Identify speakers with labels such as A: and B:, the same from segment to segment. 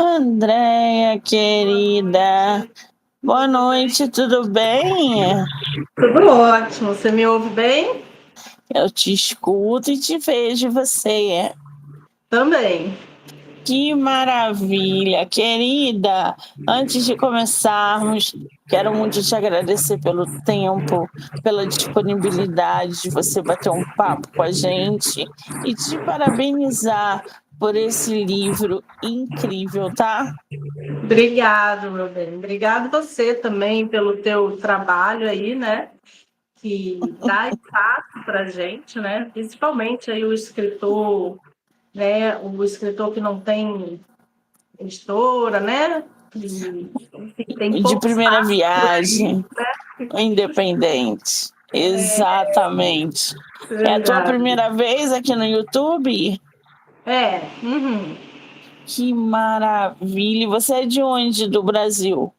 A: Andréia, querida, boa noite, tudo bem?
B: Tudo ótimo. Você me ouve bem?
A: Eu te escuto e te vejo você.
B: Também.
A: Que maravilha, querida! Antes de começarmos, quero muito te agradecer pelo tempo, pela disponibilidade de você bater um papo com a gente e te parabenizar por esse livro incrível, tá?
B: Obrigado, meu bem. Obrigado você também pelo teu trabalho aí, né? Que dá espaço para gente, né? Principalmente aí o escritor, né? O escritor que não tem editora, né? Que, enfim, tem
A: De
B: pouco
A: primeira
B: espaço por aí.
A: viagem, independente. Exatamente. É a tua
B: Verdade.
A: primeira vez aqui no YouTube?
B: É. Uhum.
A: Que maravilha! E você é de onde do Brasil?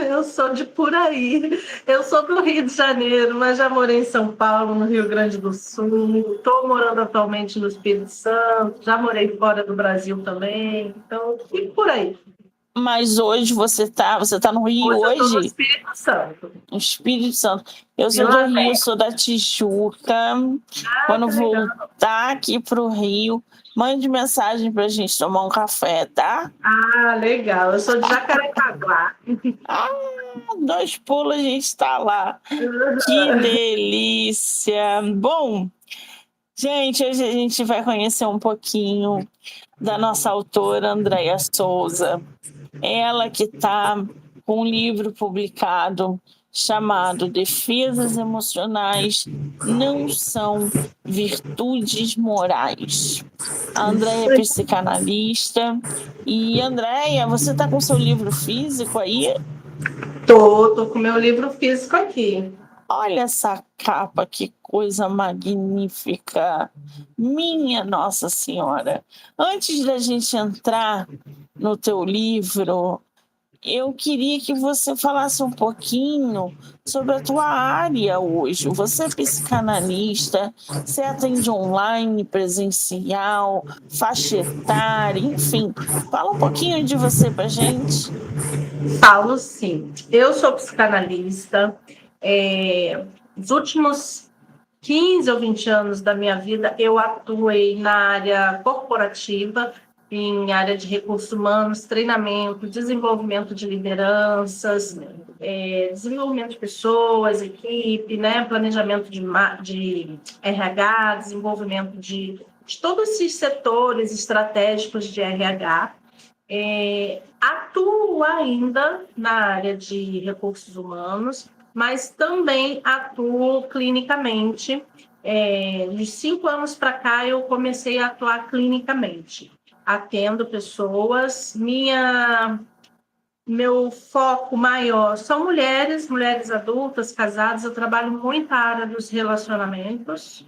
B: Eu sou de por aí. Eu sou do Rio de Janeiro, mas já morei em São Paulo, no Rio Grande do Sul. Estou morando atualmente no Espírito Santo. Já morei fora do Brasil também. Então, fico por aí.
A: Mas hoje você tá no Rio
B: Hoje eu estou no
A: hoje?
B: Espírito Santo.
A: No Espírito Santo. Eu sou
B: Vila
A: do Rio,
B: Velha.
A: sou da Tijuca.
B: Ah,
A: Quando
B: que legal.
A: voltar aqui para o Rio, mande mensagem para a gente tomar um café, tá?
B: Ah, legal. Eu sou de Jacarepaguá.
A: Ah, 2 pulos a gente está lá. Que delícia! Bom, gente, hoje a gente vai conhecer um pouquinho da nossa autora Andréia Souza. Ela que está com um livro publicado chamado Defesas Emocionais Não São Virtudes Morais. A Andréia
B: Isso
A: é
B: aí.
A: psicanalista. E, Andréia, você está com seu livro físico aí?
B: Tô com meu livro físico aqui.
A: Olha essa capa, que coisa magnífica! Minha Nossa Senhora! Antes da gente entrar no teu livro, eu queria que você falasse um pouquinho sobre a tua área hoje. Você é psicanalista, você atende online, presencial, faixa etária, enfim. Fala um pouquinho de você pra gente.
B: Falo sim. Eu sou psicanalista. Os últimos 15 ou 20 anos da minha vida, eu atuei na área corporativa, em área de recursos humanos, treinamento, desenvolvimento de lideranças, desenvolvimento de pessoas, equipe, né, planejamento de RH, desenvolvimento de todos esses setores estratégicos de RH. Atuo ainda na área de recursos humanos, mas também atuo clinicamente. De 5 anos para cá, eu comecei a atuar clinicamente. Atendo pessoas. Meu foco maior são mulheres adultas, casadas. Eu trabalho muito a área dos relacionamentos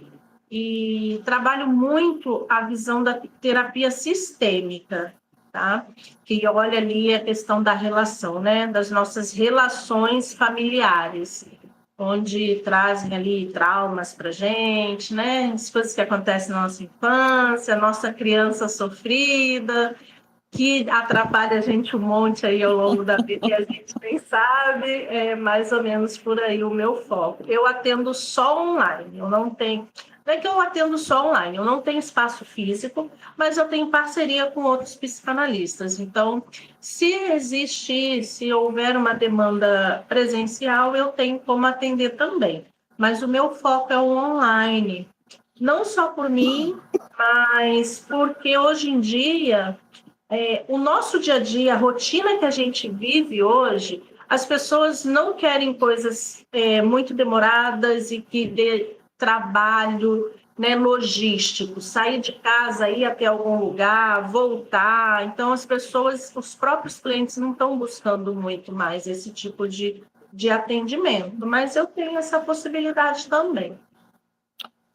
B: e trabalho muito a visão da terapia sistêmica, tá? Que olha ali a questão da relação, né? Das nossas relações familiares, onde trazem ali traumas para gente, né? As coisas que acontecem na nossa infância, nossa criança sofrida, que atrapalha a gente um monte aí ao longo da vida e a gente nem sabe, é mais ou menos por aí o meu foco. Eu atendo só online, eu não tenho. Não é que eu atendo só online, eu não tenho espaço físico, mas eu tenho parceria com outros psicanalistas. Então, se houver uma demanda presencial, eu tenho como atender também. Mas o meu foco é o online. Não só por mim, mas porque hoje em dia o nosso dia a dia, a rotina que a gente vive hoje, as pessoas não querem coisas muito demoradas e que dê trabalho, né, logístico, sair de casa, ir até algum lugar, voltar. Então, as pessoas, os próprios clientes não estão buscando muito mais esse tipo de atendimento, mas eu tenho essa possibilidade também.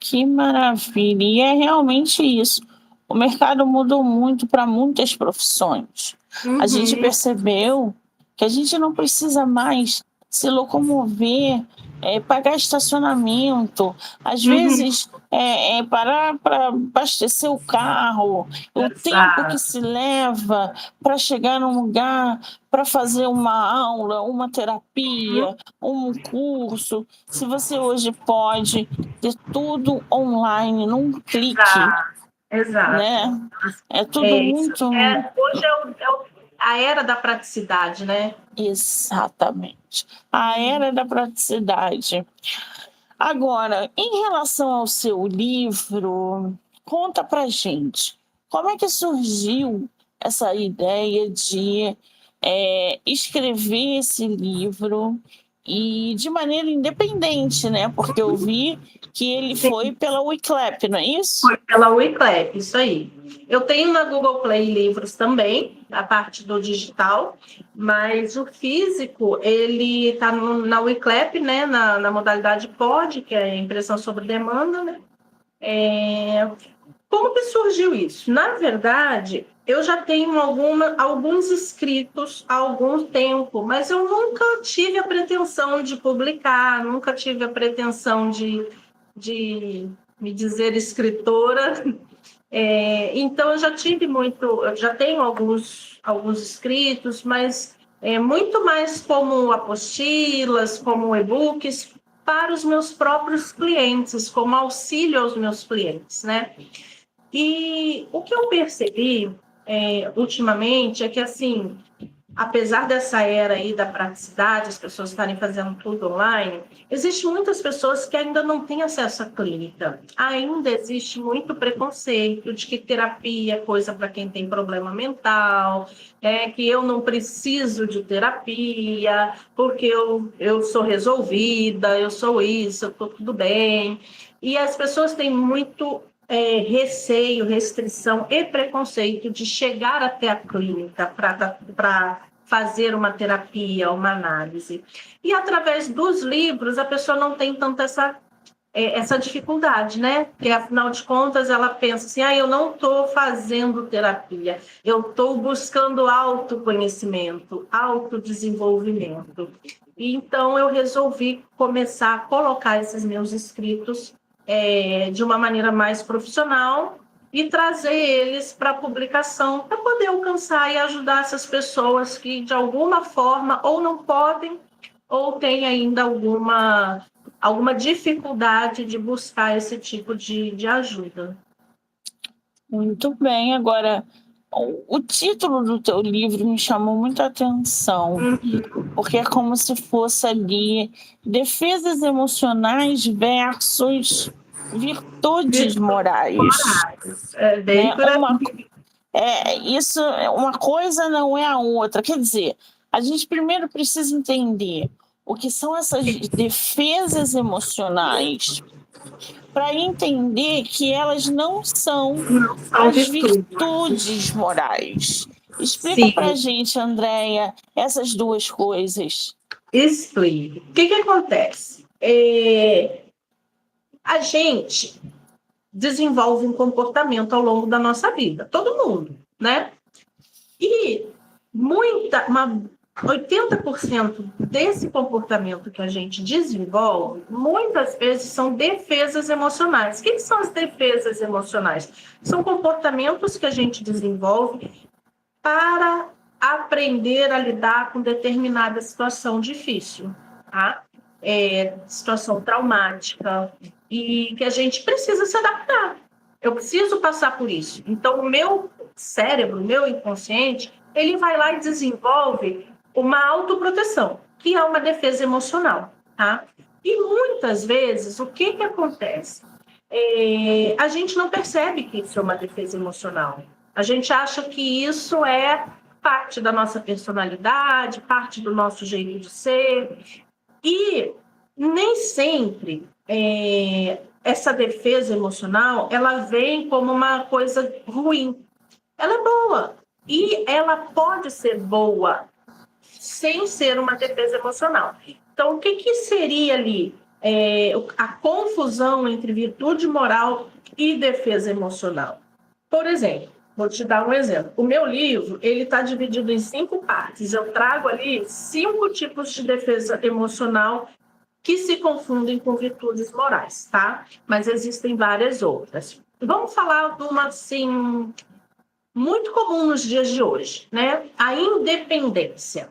A: Que maravilha! E é realmente isso. O mercado mudou muito para muitas profissões. A gente
B: Uhum.
A: percebeu que a gente não precisa mais se locomover, pagar estacionamento, às
B: Uhum.
A: vezes, parar para abastecer o carro, o tempo que
B: Exato.
A: se leva para chegar num lugar, para fazer uma aula, uma
B: Uhum.
A: terapia, um curso. Se você hoje pode ter tudo online num clique,
B: Exato, exato.
A: né, é tudo
B: É, isso
A: muito
B: hoje a era da praticidade, né.
A: exatamente. A
B: Uhum.
A: era da praticidade. Agora, em relação ao seu livro, conta pra gente, como é que surgiu essa ideia de, escrever esse livro e de maneira independente, né, porque eu vi que ele foi
B: Sim,
A: pela Wiclap, não é isso?
B: foi pela Wiclap, isso aí. Eu tenho na Google Play livros também, a parte do digital, mas o físico, ele está na Wiclap, né, na modalidade POD, que é impressão sobre demanda, né. Como que surgiu isso? Na verdade, eu já tenho alguns escritos há algum tempo, mas eu nunca tive a pretensão de publicar, nunca tive a pretensão de me dizer escritora. Então, eu já tenho alguns escritos, mas muito mais como apostilas, como e-books, para os meus próprios clientes, como auxílio aos meus clientes, né? E o que eu percebi ultimamente é que, assim, apesar dessa era aí da praticidade, as pessoas estarem fazendo tudo online, existem muitas pessoas que ainda não têm acesso à clínica. Ainda existe muito preconceito de que terapia é coisa para quem tem problema mental, que eu não preciso de terapia, porque eu sou resolvida, eu sou isso, eu estou tudo bem. E as pessoas têm muito receio, restrição e preconceito de chegar até a clínica para fazer uma terapia, uma análise. E através dos livros, a pessoa não tem tanto essa dificuldade, né? Porque, afinal de contas, ela pensa assim: eu não estou fazendo terapia, eu estou buscando autoconhecimento, autodesenvolvimento. E então eu resolvi começar a colocar esses meus escritos de uma maneira mais profissional e trazer eles para publicação, para poder alcançar e ajudar essas pessoas que, de alguma forma, ou não podem, ou têm ainda alguma dificuldade de buscar esse tipo de ajuda.
A: Muito bem. Agora, o título do teu livro me chamou muita atenção,
B: Uhum.
A: porque é como se fosse ali defesas emocionais versus virtudes morais,
B: Virtuais, é bem
A: né.
B: por aí.
A: Isso, uma coisa não é a outra. Quer dizer, a gente primeiro precisa entender o que são essas defesas emocionais para entender que elas não são
B: Não são
A: as
B: virtudes.
A: virtudes morais. Explica para a
B: Sim,
A: gente, Andréia, essas duas coisas.
B: explico. O que acontece? A gente desenvolve um comportamento ao longo da nossa vida, todo mundo, né? E 80% desse comportamento que a gente desenvolve, muitas vezes são defesas emocionais. O que são as defesas emocionais? São comportamentos que a gente desenvolve para aprender a lidar com determinada situação difícil, tá? Situação traumática, e que a gente precisa se adaptar. Eu preciso passar por isso. Então, o meu cérebro, o meu inconsciente, ele vai lá e desenvolve uma autoproteção, que é uma defesa emocional, tá? E muitas vezes, o que acontece? A gente não percebe que isso é uma defesa emocional. A gente acha que isso é parte da nossa personalidade, parte do nosso jeito de ser. E nem sempre essa defesa emocional ela vem como uma coisa ruim. Ela é boa. E ela pode ser boa sem ser uma defesa emocional. Então, o que seria ali a confusão entre virtude moral e defesa emocional? Por exemplo, Vou te dar um exemplo. O meu livro, ele está dividido em 5 partes. Eu trago ali 5 tipos de defesa emocional que se confundem com virtudes morais, tá? Mas existem várias outras. Vamos falar de uma, assim, muito comum nos dias de hoje, né? A independência.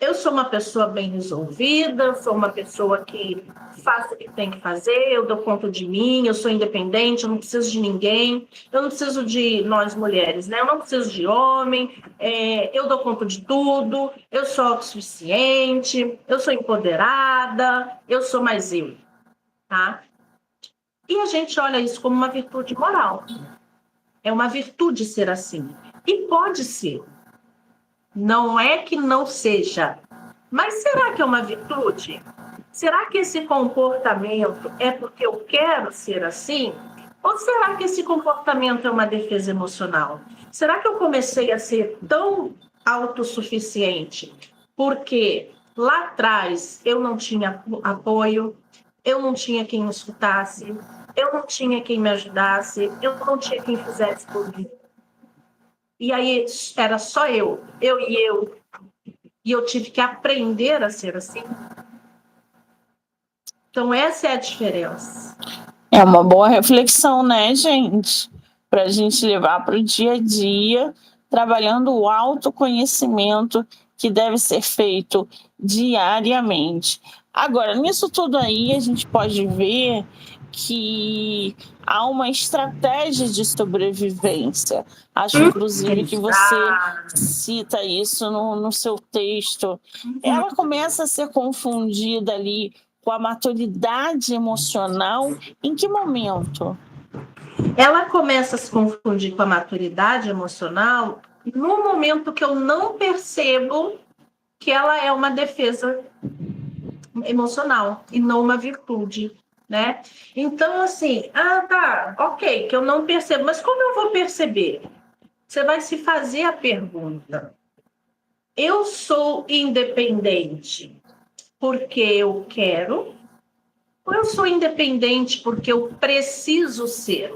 B: Eu sou uma pessoa bem resolvida, eu sou uma pessoa que faço o que tem que fazer, eu dou conta de mim, eu sou independente, eu não preciso de ninguém, eu não preciso de nós mulheres, né? Eu não preciso de homem, eu dou conta de tudo, eu sou autossuficiente, eu sou empoderada, eu sou mais eu, tá? E a gente olha isso como uma virtude moral. É uma virtude ser assim. E pode ser. Não é que não seja. Mas será que é uma virtude? Será que esse comportamento é porque eu quero ser assim? Ou será que esse comportamento é uma defesa emocional? Será que eu comecei a ser tão autossuficiente porque lá atrás eu não tinha apoio, eu não tinha quem me escutasse, eu não tinha quem me ajudasse, eu não tinha quem fizesse por mim? E aí era só eu, e eu tive que aprender a ser assim. Então, essa é a diferença.
A: É uma boa reflexão, né, gente? Para a gente levar para o dia a dia, trabalhando o autoconhecimento que deve ser feito diariamente. Agora, nisso tudo aí, a gente pode ver que há uma estratégia de sobrevivência. Acho, inclusive, que você cita isso no seu texto. Ela começa a ser confundida ali com a maturidade emocional. Em que momento?
B: Ela começa a se confundir com a maturidade emocional no momento que eu não percebo que ela é uma defesa emocional e não uma virtude, né? Então, assim, tá, ok, que eu não percebo, mas como eu vou perceber? Você vai se fazer a pergunta: eu sou independente porque eu quero, ou eu sou independente porque eu preciso ser?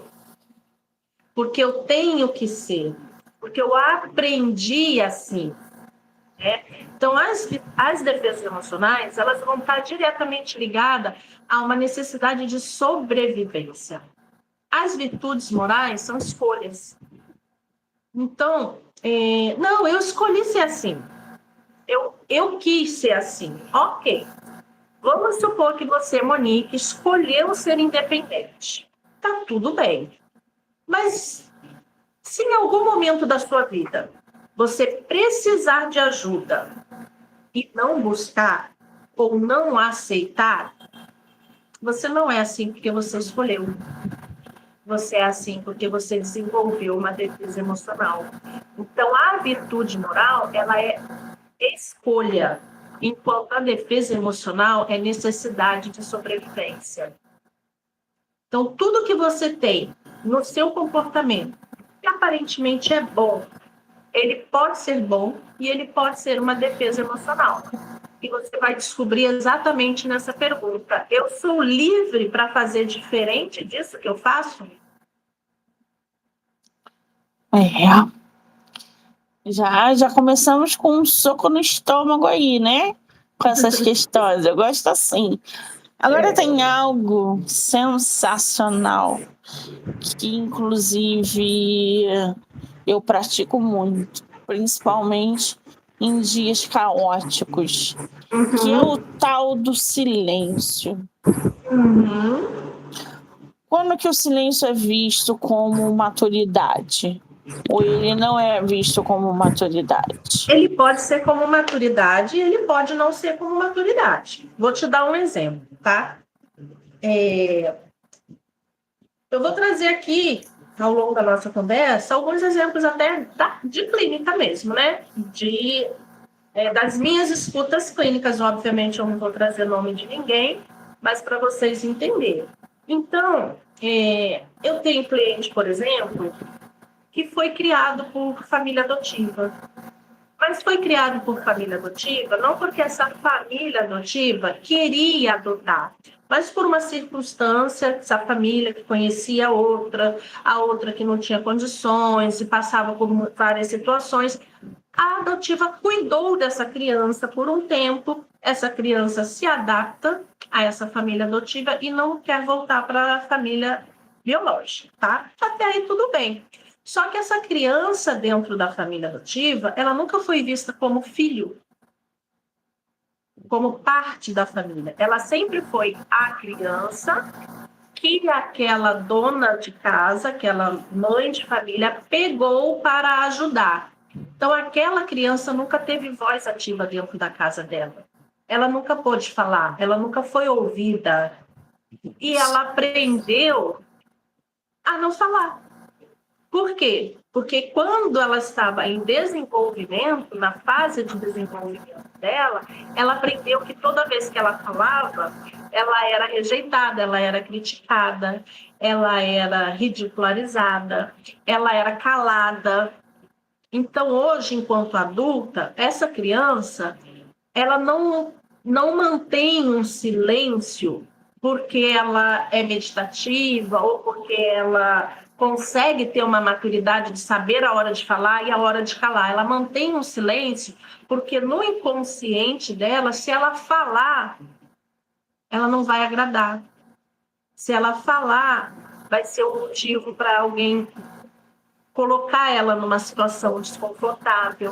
B: Porque eu tenho que ser? Porque eu aprendi assim? Né? Então, as defesas emocionais, elas vão estar diretamente ligadas a uma necessidade de sobrevivência. As virtudes morais são escolhas. Então, não, eu escolhi ser assim. Eu quis ser assim. Ok. Vamos supor que você, Monique, escolheu ser independente. Tá tudo bem. Mas se em algum momento da sua vida você precisar de ajuda e não buscar ou não aceitar, você não é assim porque você escolheu. Você é assim porque você desenvolveu uma defesa emocional. Então, a virtude moral, ela é escolha, enquanto a defesa emocional é necessidade de sobrevivência. Então, tudo que você tem no seu comportamento, que aparentemente é bom, ele pode ser bom e ele pode ser uma defesa emocional. E você vai descobrir exatamente nessa pergunta: eu sou livre para fazer diferente disso que eu faço?
A: Já começamos com um soco no estômago aí, né? Com essas questões. Eu gosto assim. Agora tem algo sensacional que, inclusive, eu pratico muito, principalmente em dias caóticos, que é o tal do silêncio. Quando que o silêncio é visto como maturidade? Ou ele não é visto como maturidade?
B: Ele pode ser como maturidade e ele pode não ser como maturidade. Vou te dar um exemplo, tá? Eu vou trazer aqui, ao longo da nossa conversa, alguns exemplos até de clínica mesmo, né? Das minhas escutas clínicas, obviamente eu não vou trazer nome de ninguém, mas para vocês entenderem. Então, eu tenho cliente, por exemplo, que foi criado por família adotiva. mas foi criado por família adotiva, não porque essa família adotiva queria adotar, mas por uma circunstância, essa família que conhecia a outra que não tinha condições e passava por várias situações, a adotiva cuidou dessa criança por um tempo, essa criança se adapta a essa família adotiva e não quer voltar para a família biológica, tá? Até aí tudo bem. Só que essa criança dentro da família adotiva, ela nunca foi vista como filho, como parte da família. Ela sempre foi a criança que aquela dona de casa, aquela mãe de família, pegou para ajudar. Então, aquela criança nunca teve voz ativa dentro da casa dela. Ela nunca pôde falar, ela nunca foi ouvida. E ela aprendeu a não falar. Por quê? Porque quando ela estava em desenvolvimento, na fase de desenvolvimento dela, ela aprendeu que toda vez que ela falava, ela era rejeitada, ela era criticada, ela era ridicularizada, ela era calada. Então, hoje, enquanto adulta, essa criança, ela não mantém um silêncio porque ela é meditativa ou porque ela consegue ter uma maturidade de saber a hora de falar e a hora de calar. Ela mantém um silêncio porque no inconsciente dela, se ela falar, ela não vai agradar. Se ela falar, vai ser um motivo para alguém colocar ela numa situação desconfortável.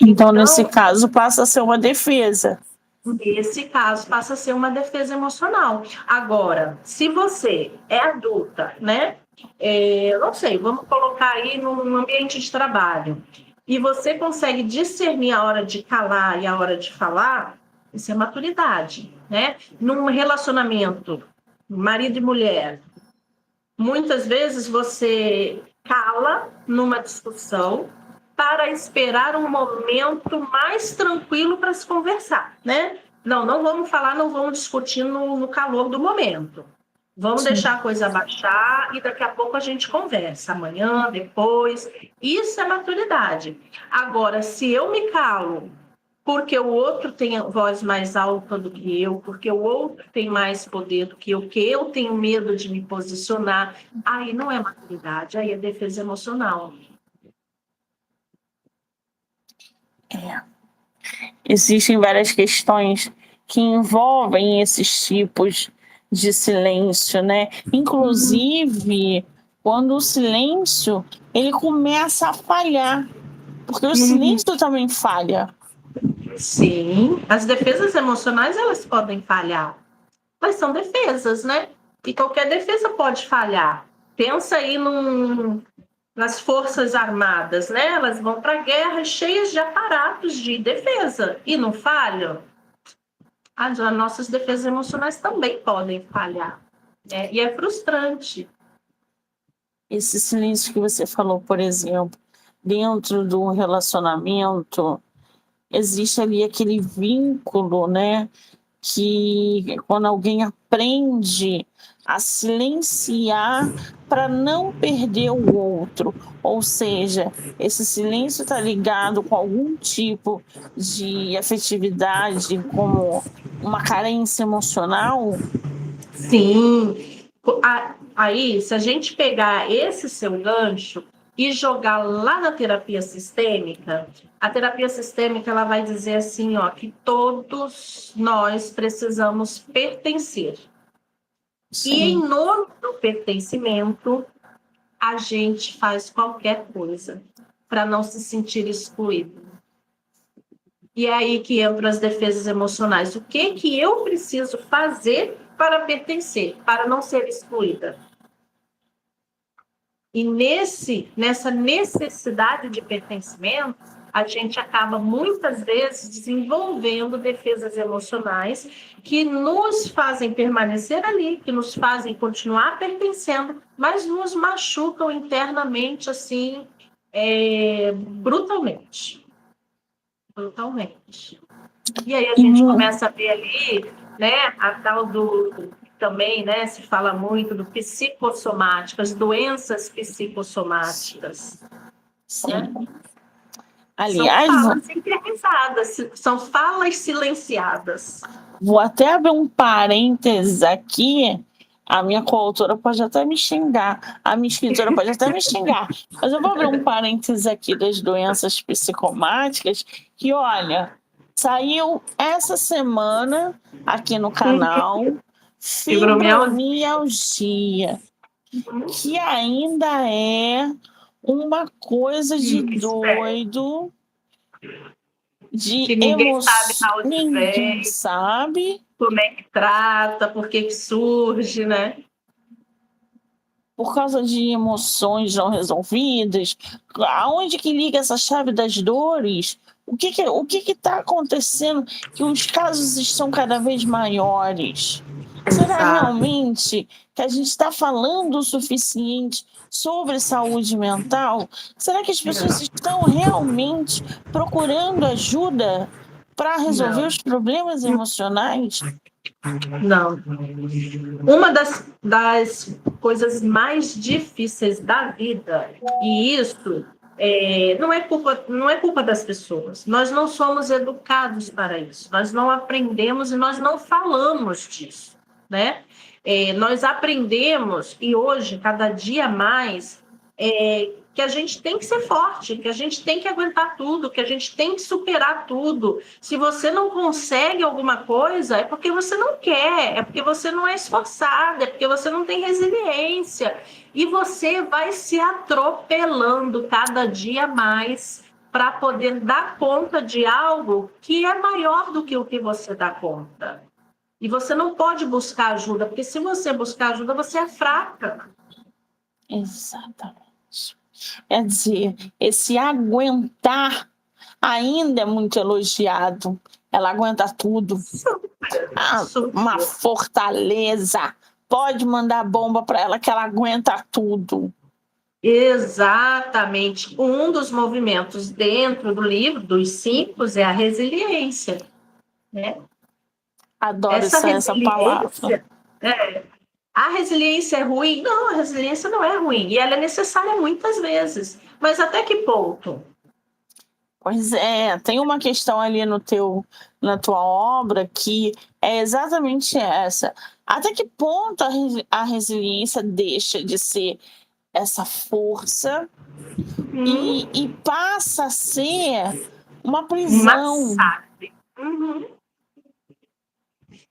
A: Então, nesse caso, passa a ser uma defesa.
B: Nesse caso, passa a ser uma defesa emocional. Agora, se você é adulta, né? Não sei, vamos colocar aí num ambiente de trabalho, e você consegue discernir a hora de calar e a hora de falar, isso é maturidade, né? Num relacionamento, marido e mulher, muitas vezes você cala numa discussão para esperar um momento mais tranquilo para se conversar, né? Não vamos falar, não vamos discutir no calor do momento. Vamos deixar a coisa baixar e daqui a pouco a gente conversa, amanhã, depois. Isso é maturidade. Agora, se eu me calo porque o outro tem a voz mais alta do que eu, porque o outro tem mais poder do que eu tenho medo de me posicionar, aí não é maturidade, aí é defesa emocional.
A: Existem várias questões que envolvem esses tipos de silêncio, né? Inclusive, quando o silêncio ele começa a falhar, porque o silêncio também falha.
B: Sim, as defesas emocionais elas podem falhar, mas são defesas, né? E qualquer defesa pode falhar. Pensa aí nas Forças Armadas, né? Elas vão para a guerra cheias de aparatos de defesa e não falham. As nossas defesas emocionais também podem falhar, né? E é frustrante.
A: Esse silêncio que você falou, por exemplo, dentro do relacionamento, existe ali aquele vínculo, né? Que quando alguém aprende a silenciar para não perder o outro, ou seja, esse silêncio está ligado com algum tipo de afetividade, como uma carência emocional.
B: Sim. Aí, se a gente pegar esse seu gancho e jogar lá na terapia sistêmica, a terapia sistêmica ela vai dizer assim, ó, que todos nós precisamos pertencer.
A: Sim.
B: E em nome do pertencimento, a gente faz qualquer coisa para não se sentir excluído. E é aí que entram as defesas emocionais. O que eu preciso fazer para pertencer, para não ser excluída? E nessa necessidade de pertencimento, a gente acaba muitas vezes desenvolvendo defesas emocionais que nos fazem permanecer ali, que nos fazem continuar pertencendo, mas nos machucam internamente, assim, brutalmente. Brutalmente. E aí a gente começa a ver ali, né, a tal do também, né, se fala muito do psicossomáticas, doenças psicossomáticas.
A: Sim.
B: São
A: Aliás,
B: falas enterrizadas, são falas silenciadas.
A: vou até abrir um parênteses aqui. A minha coautora pode até me xingar, a minha escritora pode até me xingar, mas eu vou abrir um parênteses aqui das doenças psicomáticas, que, olha, saiu essa semana aqui no canal fibromialgia, que ainda é uma coisa de doido, de
B: que ninguém sabe
A: emoção,
B: onde
A: ninguém
B: vem,
A: sabe.
B: como é que trata, por que surge, né?
A: Por causa de emoções não resolvidas, aonde que liga essa chave das dores? O que está acontecendo que os casos estão cada vez maiores? Será realmente que a gente está falando o suficiente sobre saúde mental? Será que as pessoas estão realmente procurando ajuda para resolver os problemas emocionais?
B: Não. Uma das coisas mais difíceis da vida, e isso não é culpa das pessoas. Nós não somos educados para isso. Nós não aprendemos e nós não falamos disso, né? Nós aprendemos, e hoje, cada dia mais, que a gente tem que ser forte, que a gente tem que aguentar tudo, que a gente tem que superar tudo. Se você não consegue alguma coisa, é porque você não quer, é porque você não é esforçado, é porque você não tem resiliência. E você vai se atropelando cada dia mais para poder dar conta de algo que é maior do que o que você dá conta. E você não pode buscar ajuda, porque se você buscar ajuda, você é fraca.
A: Exatamente. Quer dizer, esse aguentar ainda é muito elogiado. Ela aguenta tudo. Uma fortaleza. Pode mandar bomba para ela que ela aguenta tudo.
B: Exatamente. Um dos movimentos dentro do livro, dos 5, é a resiliência. Né?
A: Adoro essa palavra.
B: A resiliência é ruim? Não, a resiliência não é ruim. E ela é necessária muitas vezes. Mas até que ponto?
A: Pois é, tem uma questão ali na tua obra que é exatamente essa. Até que ponto a resiliência deixa de ser essa força e passa a ser uma prisão?
B: Massacre.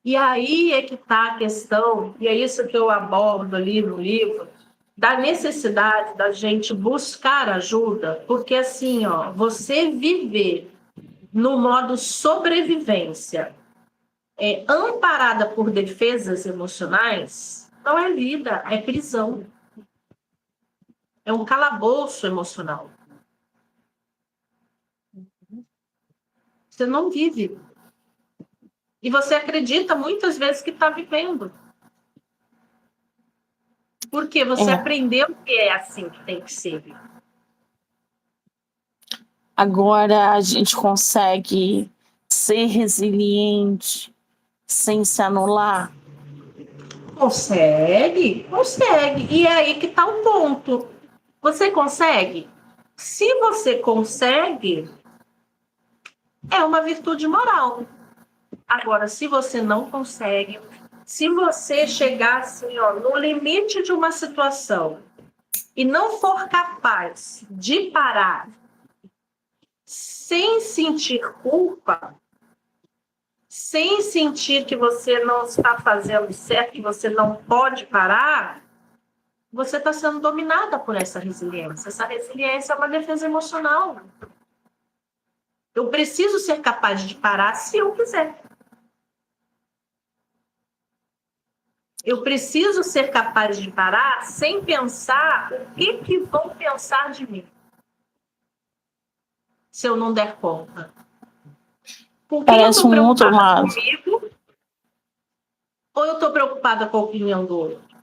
B: E aí é que está a questão, e é isso que eu abordo ali no livro, da necessidade da gente buscar ajuda, porque assim, ó, você viver no modo sobrevivência, amparada por defesas emocionais, não é vida, é prisão. É um calabouço emocional. Você não vive. E você acredita muitas vezes que está vivendo. Porque você aprendeu que é assim que tem que ser.
A: Agora a gente consegue ser resiliente sem se anular?
B: Consegue. E é aí que está o ponto. Você consegue? Se você consegue, é uma virtude moral. Agora, se você não consegue, se você chegar assim, ó, no limite de uma situação e não for capaz de parar sem sentir culpa, sem sentir que você não está fazendo certo, que você não pode parar, você está sendo dominada por essa resiliência. Essa resiliência é uma defesa emocional. Eu preciso ser capaz de parar se eu quiser. Eu preciso ser capaz de parar sem pensar o que vão pensar de mim se eu não der conta. Com quem eu estou preocupada? Comigo? Ou eu estou preocupada com a opinião do outro?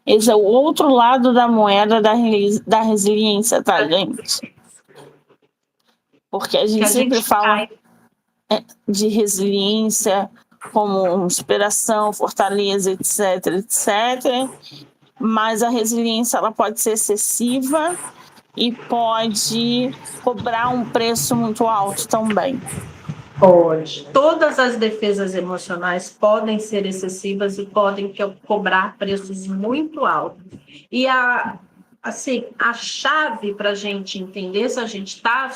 A: Esse é o outro lado da moeda da resiliência, tá, gente? Porque a gente sempre fala de resiliência como inspiração, fortaleza, etc, etc. Mas a resiliência ela pode ser excessiva e pode cobrar um preço muito alto também.
B: Pode. Todas as defesas emocionais podem ser excessivas e podem cobrar preços muito altos. E assim, a chave para a gente entender se a gente está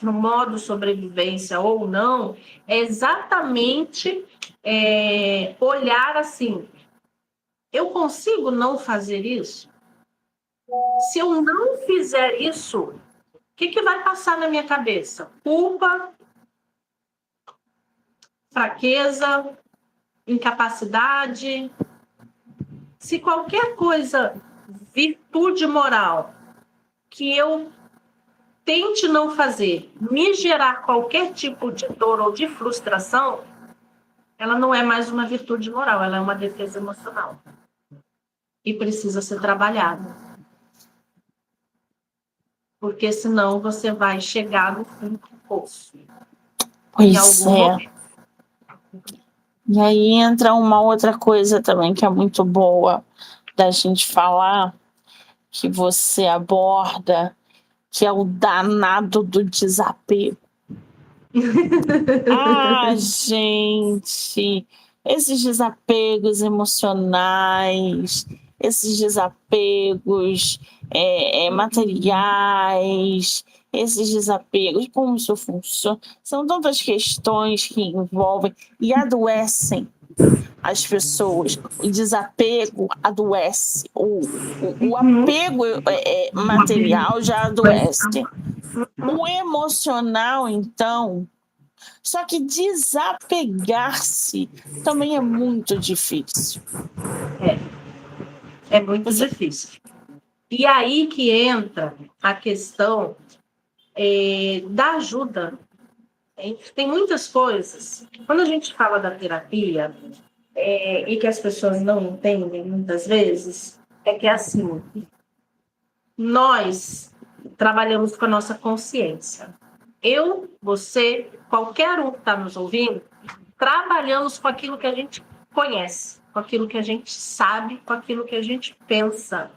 B: no modo sobrevivência ou não é exatamente olhar assim, eu consigo não fazer isso? Se eu não fizer isso, o que vai passar na minha cabeça? Culpa, fraqueza, incapacidade. Se qualquer coisa, virtude moral, que eu tente não fazer, me gerar qualquer tipo de dor ou de frustração, ela não é mais uma virtude moral, ela é uma defesa emocional. E precisa ser trabalhada. Porque senão você vai chegar no fundo do poço.
A: Pois é. E aí entra uma outra coisa também que é muito boa da gente falar, que você aborda, que é o danado do desapego. Gente, esses desapegos emocionais, esses desapegos materiais, esses desapegos, como isso funciona, são tantas questões que envolvem e adoecem as pessoas. O desapego adoece, o apego material já adoece. O emocional, então, só que desapegar-se também é muito difícil.
B: É muito difícil. E aí que entra a questão da ajuda. Tem muitas coisas. Quando a gente fala da terapia, e que as pessoas não entendem muitas vezes, é que assim, nós trabalhamos com a nossa consciência. Eu, você, qualquer um que está nos ouvindo, trabalhamos com aquilo que a gente conhece, com aquilo que a gente sabe, com aquilo que a gente pensa.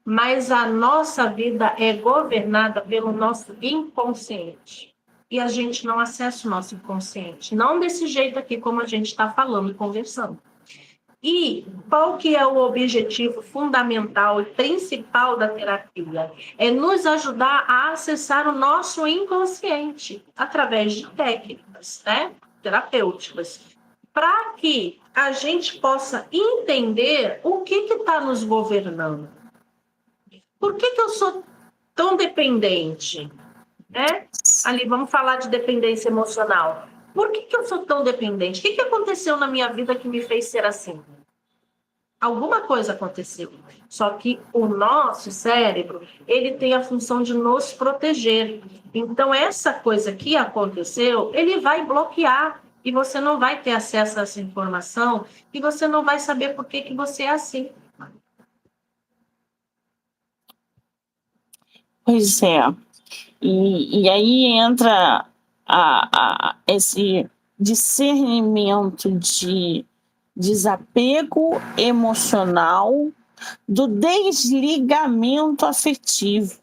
B: Mas a nossa vida é governada pelo nosso inconsciente. E a gente não acessa o nosso inconsciente. Não desse jeito aqui como a gente está falando e conversando. E qual que é o objetivo fundamental e principal da terapia? É nos ajudar a acessar o nosso inconsciente através de técnicas, né, terapêuticas, para que a gente possa entender o que está nos governando. Por que eu sou tão dependente? Né? Ali, vamos falar de dependência emocional. Por que eu sou tão dependente? O que aconteceu na minha vida que me fez ser assim? Alguma coisa aconteceu. Só que o nosso cérebro, ele tem a função de nos proteger. Então, essa coisa que aconteceu, ele vai bloquear. E você não vai ter acesso a essa informação e você não vai saber por que você é assim.
A: Pois é. E aí entra esse discernimento de desapego emocional do desligamento afetivo.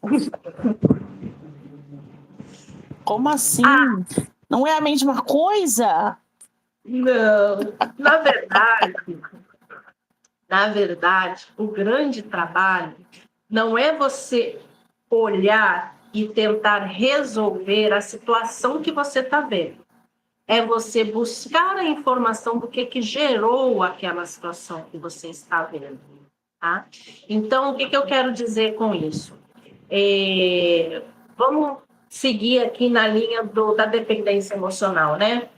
A: Como assim? Não é a mesma coisa?
B: Não. Na verdade, o grande trabalho não é você olhar e tentar resolver a situação que você está vendo. É você buscar a informação do que gerou aquela situação que você está vendo. Tá? Então, o que eu quero dizer com isso? Vamos seguir aqui na linha da dependência emocional, né?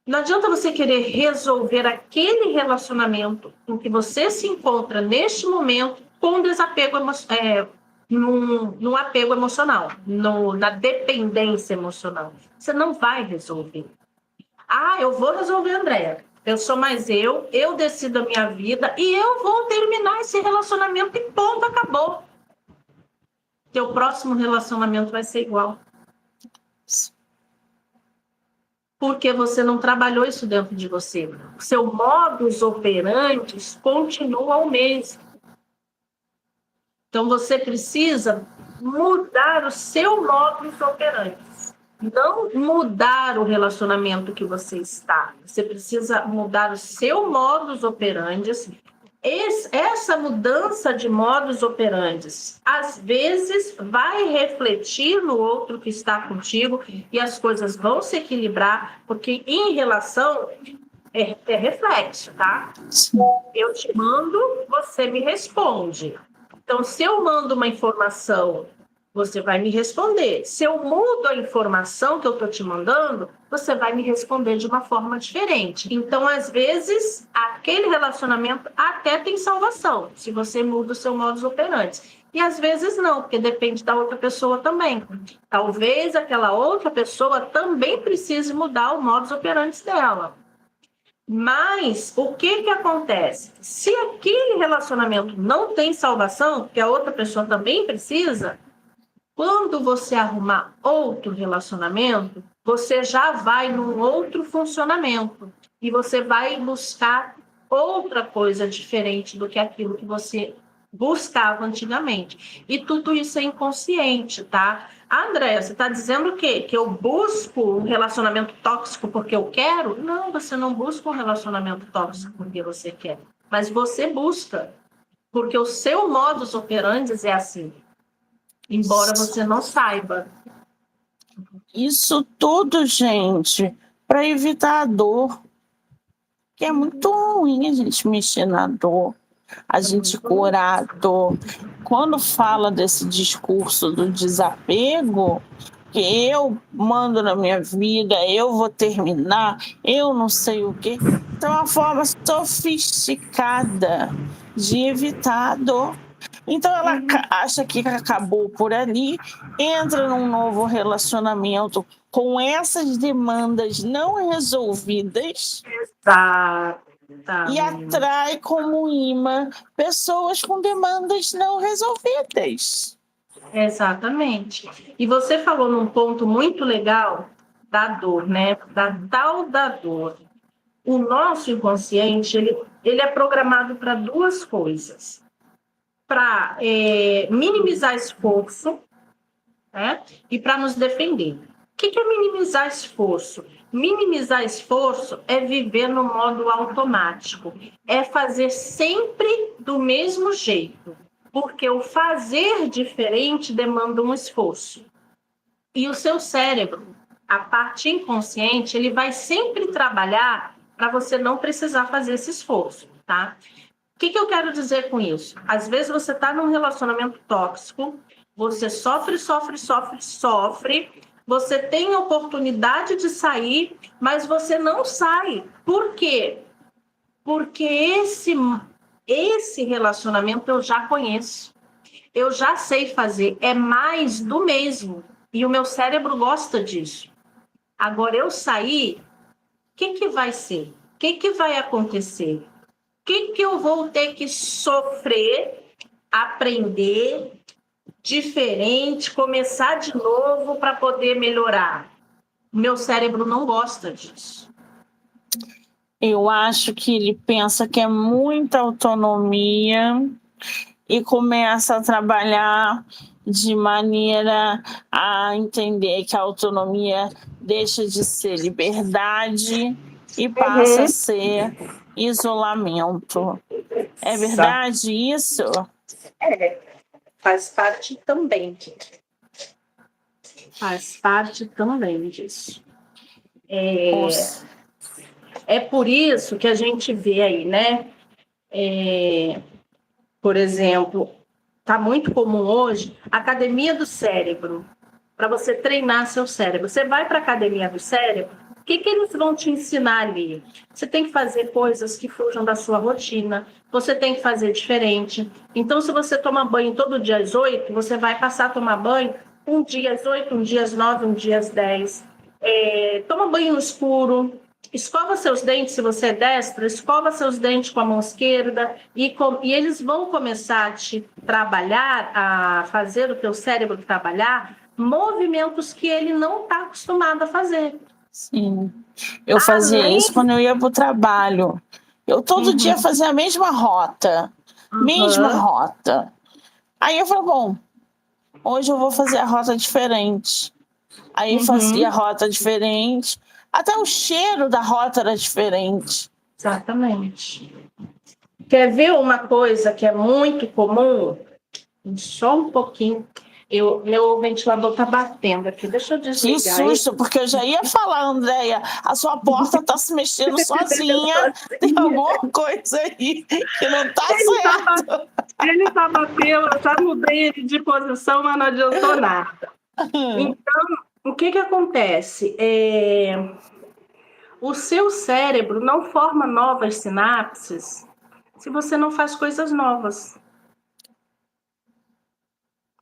B: Não adianta você querer resolver aquele relacionamento em que você se encontra neste momento com desapego num apego emocional, na dependência emocional. Você não vai resolver. Eu vou resolver, Andréia. Eu sou mais eu decido a minha vida e eu vou terminar esse relacionamento e ponto, acabou. Teu próximo relacionamento vai ser igual. Porque você não trabalhou isso dentro de você. O seu modus operandi continua o mesmo. Então, você precisa mudar o seu modus operandi. Não mudar o relacionamento que você está. Você precisa mudar o seu modus operandi. Essa mudança de modus operandi, às vezes, vai refletir no outro que está contigo e as coisas vão se equilibrar, porque em relação é reflexo, tá?
A: Sim.
B: Eu te mando, você me responde. Então, se eu mando uma informação, você vai me responder. Se eu mudo a informação que eu estou te mandando, você vai me responder de uma forma diferente. Então, às vezes, aquele relacionamento até tem salvação, se você muda o seu modus operandi. E às vezes não, porque depende da outra pessoa também. Talvez aquela outra pessoa também precise mudar o modus operandi dela. Mas o que acontece? Se aquele relacionamento não tem salvação, que a outra pessoa também precisa, quando você arrumar outro relacionamento, você já vai num outro funcionamento e você vai buscar outra coisa diferente do que aquilo que você buscava antigamente. E tudo isso é inconsciente, tá? Andréia, você está dizendo o quê? Que eu busco um relacionamento tóxico porque eu quero? Não, você não busca um relacionamento tóxico porque você quer. Mas você busca, porque o seu modus operandi é assim. Embora você não saiba.
A: Isso tudo, gente, para evitar a dor. Que é muito ruim a gente mexer na dor, a gente curar a dor. Quando fala desse discurso do desapego, que eu mando na minha vida, eu vou terminar, eu não sei o quê, então é uma forma sofisticada de evitar a dor. Então ela acha que acabou por ali, entra num novo relacionamento com essas demandas não resolvidas.
B: Tá.
A: E atrai como imã pessoas com demandas não resolvidas.
B: Exatamente. E você falou num ponto muito legal da dor, né? Da tal da dor. O nosso inconsciente, ele é programado para duas coisas. Para minimizar esforço, né? E para nos defender. O que é minimizar esforço? Minimizar esforço é viver no modo automático, é fazer sempre do mesmo jeito, porque o fazer diferente demanda um esforço. E o seu cérebro, a parte inconsciente, ele vai sempre trabalhar para você não precisar fazer esse esforço, tá? O que eu quero dizer com isso? Às vezes você está num relacionamento tóxico, você sofre, você tem a oportunidade de sair, mas você não sai. Por quê? Porque esse relacionamento eu já conheço, eu já sei fazer, é mais do mesmo, e o meu cérebro gosta disso. Agora, eu sair, o que vai ser? O que vai acontecer? O que eu vou ter que sofrer, aprender, diferente, começar de novo para poder melhorar? Meu cérebro não gosta disso.
A: Eu acho que ele pensa que é muita autonomia e começa a trabalhar de maneira a entender que a autonomia deixa de ser liberdade e passa a ser isolamento. É verdade isso?
B: Faz parte também. Faz parte também disso. É por isso que a gente vê aí, né? Por exemplo, está muito comum hoje academia do cérebro, para você treinar seu cérebro. Você vai para a academia do cérebro, o que eles vão te ensinar ali? Você tem que fazer coisas que fujam da sua rotina, você tem que fazer diferente. Então, se você toma banho todo dia às 8, você vai passar a tomar banho um dia às 8, um dia às 9, um dia às 10. Toma banho no escuro, escova seus dentes, se você é destro, escova seus dentes com a mão esquerda e eles vão começar a te trabalhar, a fazer o teu cérebro trabalhar movimentos que ele não está acostumado a fazer.
A: Sim, eu fazia isso quando eu ia para o trabalho. Eu todo dia fazia a mesma rota, mesma rota. Aí eu falei, bom, Hoje eu vou fazer a rota diferente. Aí fazia a rota diferente. Até o cheiro da rota era diferente.
B: Exatamente. Quer ver uma coisa que é muito comum? Só um pouquinho. Meu ventilador tá batendo aqui. Deixa eu
A: Que
B: desligar
A: susto, porque eu já ia falar, Andréia, a sua porta tá se mexendo sozinha, tem alguma coisa aí que não tá certo.
B: Ele tá batendo, eu já mudei ele de posição, mas não adiantou nada. Então, o que acontece? O seu cérebro não forma novas sinapses se você não faz coisas novas.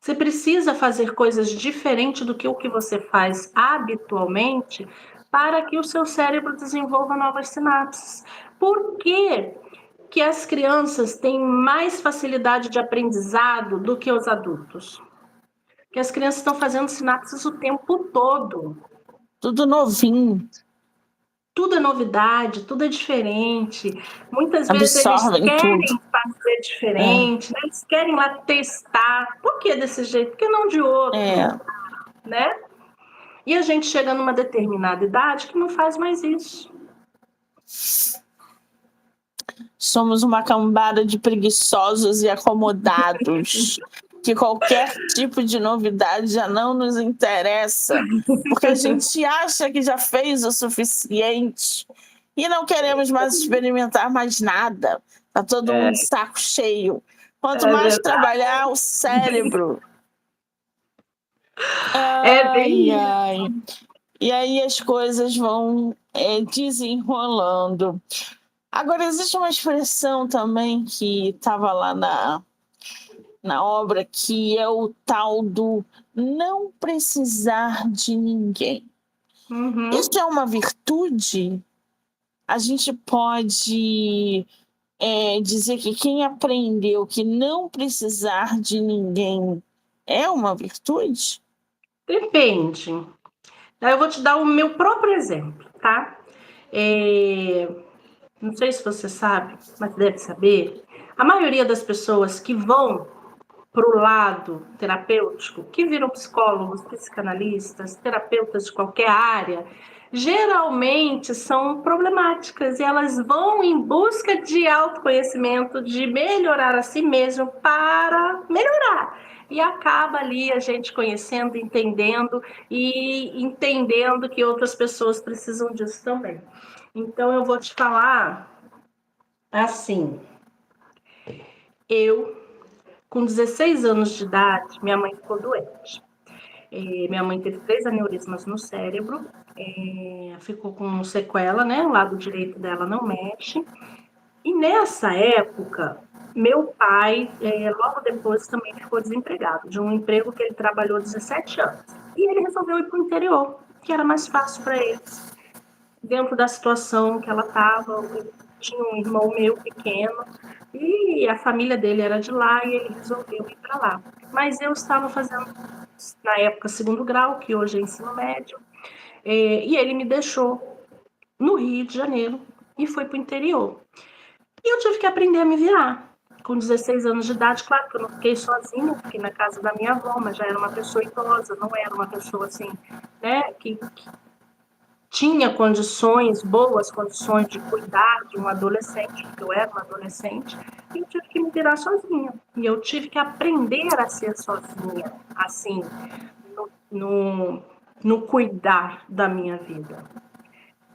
B: Você precisa fazer coisas diferentes do que o que você faz habitualmente para que o seu cérebro desenvolva novas sinapses. Por que as crianças têm mais facilidade de aprendizado do que os adultos? Porque as crianças estão fazendo sinapses o tempo todo.
A: Tudo novinho.
B: Tudo é novidade, tudo é diferente. Muitas vezes eles
A: Absorvem
B: querem
A: tudo.
B: fazer diferente, né? Eles querem lá testar. Por que desse jeito? Por que não de outro? Né? E a gente chega numa determinada idade que não faz mais isso.
A: Somos uma cambada de preguiçosos e acomodados, que qualquer tipo de novidade já não nos interessa, porque a gente acha que já fez o suficiente e não queremos mais experimentar mais nada. Tá todo mundo de saco cheio. Quanto mais trabalhar o cérebro. Ai. E aí as coisas vão desenrolando. Agora, existe uma expressão também que estava lá na obra, que é o tal do não precisar de ninguém. Isso é uma virtude? A gente pode dizer que quem aprendeu que não precisar de ninguém é uma virtude?
B: Depende. Eu vou te dar o meu próprio exemplo, tá? Não sei se você sabe, mas deve saber. A maioria das pessoas que vão para o lado terapêutico, que viram psicólogos, psicanalistas, terapeutas de qualquer área, geralmente são problemáticas e elas vão em busca de autoconhecimento, de melhorar a si mesmo para melhorar. E acaba ali a gente conhecendo, entendendo e entendendo que outras pessoas precisam disso também. Então eu vou te falar assim, com 16 anos de idade, minha mãe ficou doente. Minha mãe teve 3 aneurismas no cérebro, ficou com sequela, né? O lado direito dela não mexe. E nessa época, meu pai, logo depois, também ficou desempregado, de um emprego que ele trabalhou 17 anos. E ele resolveu ir para o interior, que era mais fácil para eles. Dentro da situação que ela estava, tinha um irmão meu pequeno, e a família dele era de lá, e ele resolveu ir para lá. Mas eu estava fazendo, na época, 2º grau, que hoje é ensino médio, e ele me deixou no Rio de Janeiro e foi para o interior. E eu tive que aprender a me virar. Com 16 anos de idade, claro que eu não fiquei sozinha, fiquei na casa da minha avó, mas já era uma pessoa idosa, não era uma pessoa assim, né, que tinha condições, boas condições de cuidar de um adolescente, porque eu era uma adolescente, e eu tive que me virar sozinha. E eu tive que aprender a ser sozinha, assim, no cuidar da minha vida.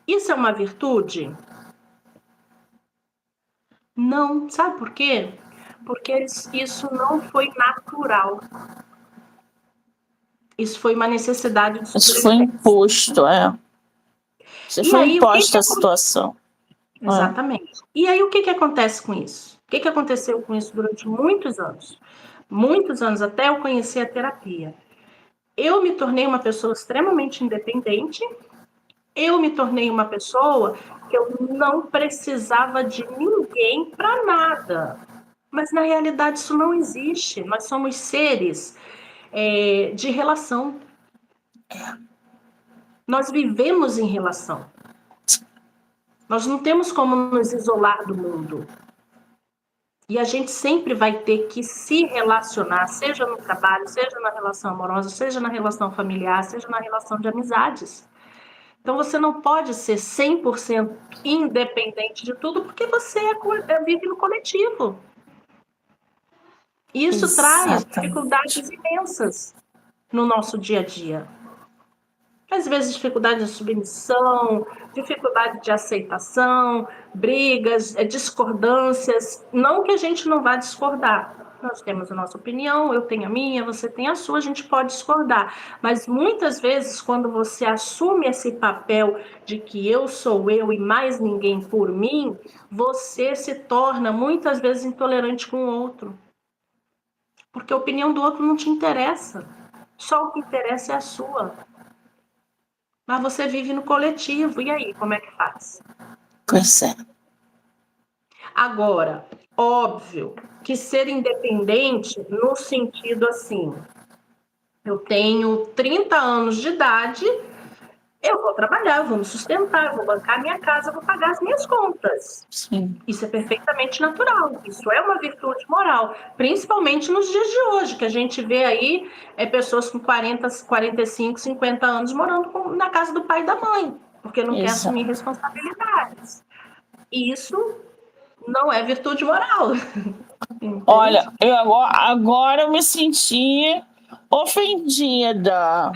B: Isso é uma virtude? Não. Sabe por quê? Porque isso não foi natural. Isso foi uma necessidade de sobrevivência.
A: Isso foi imposto, Você foi imposta a situação.
B: Exatamente. E aí, o que acontece com isso? O que aconteceu com isso durante muitos anos? Muitos anos, até eu conhecer a terapia. Eu me tornei uma pessoa extremamente independente, eu me tornei uma pessoa que eu não precisava de ninguém para nada. Mas, na realidade, isso não existe. Nós somos seres de relação. Nós vivemos em relação. Nós não temos como nos isolar do mundo. E a gente sempre vai ter que se relacionar, seja no trabalho, seja na relação amorosa, seja na relação familiar, seja na relação de amizades. Então você não pode ser 100% independente de tudo, porque você vive no coletivo. E isso traz dificuldades imensas no nosso dia a dia. Às vezes, dificuldade de submissão, dificuldade de aceitação, brigas, discordâncias. Não que a gente não vá discordar. Nós temos a nossa opinião, eu tenho a minha, você tem a sua, a gente pode discordar. Mas muitas vezes, quando você assume esse papel de que eu sou eu e mais ninguém por mim, você se torna muitas vezes intolerante com o outro. Porque a opinião do outro não te interessa. Só o que interessa é a sua. Mas você vive no coletivo, e aí, como é que faz?
A: Pois é.
B: Agora, óbvio que ser independente no sentido assim, eu tenho 30 anos de idade, eu vou trabalhar, eu vou me sustentar, eu vou bancar minha casa, eu vou pagar as minhas contas.
A: Sim.
B: Isso é perfeitamente natural, isso é uma virtude moral, principalmente nos dias de hoje, que a gente vê aí pessoas com 40, 45, 50 anos morando na casa do pai e da mãe, porque não quer assumir responsabilidades. Isso não é virtude moral.
A: Olha, agora eu me senti ofendida.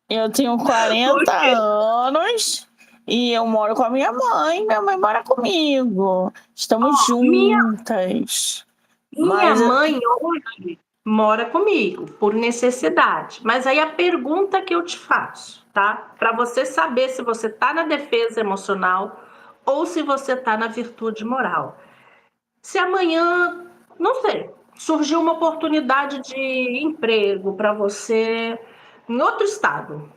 A: Eu tenho 40 anos e eu moro com a minha mãe mora comigo. Estamos juntas.
B: Minha mãe hoje mora comigo, por necessidade. Mas aí a pergunta que eu te faço, tá? Para você saber se você está na defesa emocional ou se você está na virtude moral. Se amanhã, não sei, surgiu uma oportunidade de emprego para você em outro estado,